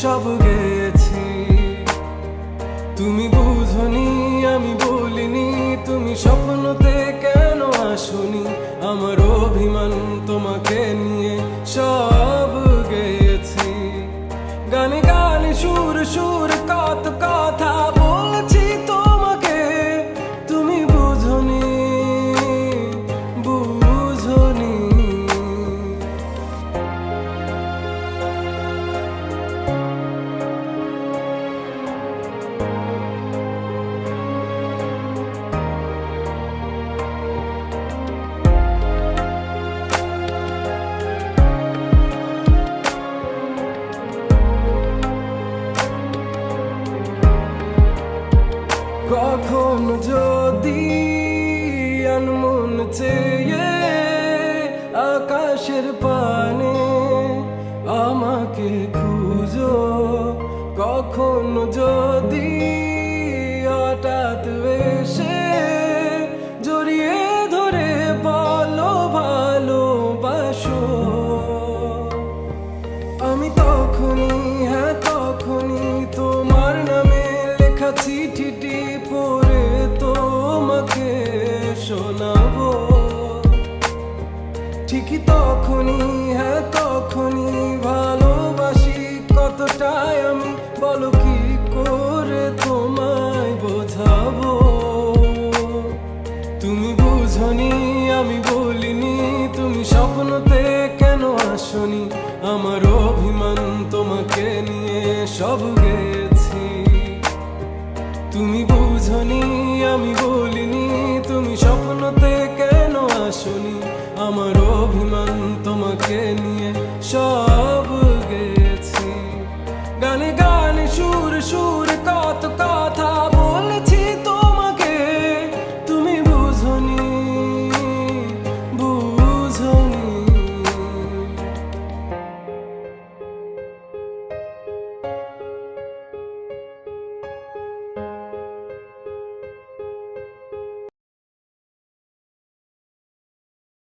সব গেয়েছি। তুমি বুঝনি আমি বলিনি, তুমি স্বপ্নতে কেন আসনি, আমার অভিমান তোমাকে নিয়ে সব গেয়েছি। গানে গানে সুর সুর কত কথা বলছি তোমাকে, তুমি বুঝনি বুঝনি। কখনো যদি আনমন চেয়ে আকাশের পানে আমাকে খুঁজো, কখনো যদি হঠাৎ এসে জড়িয়ে ধরে বলো ভালোবাসো, আমি তখনই হ্যাঁ তখনই তোমার নামে লেখা চিঠিটি পড়ে তোমাকে শোনাবো। ঠিকই তখনই হ্যাঁ তখনই ভালোবাসি কতটাই আমি, বলো কি করে তোমায় বোঝাবো। তুমি বুঝনি আমি বলিনি, তুমি স্বপ্নতে কেন আসনি, আমার অভিমান তোমাকে নিয়ে সব গেছি। তুমি বুঝনি আমি বলিনি, তুমি স্বপ্নতে কেন আসনি, আমার অভিমান তোমাকে নিয়ে সব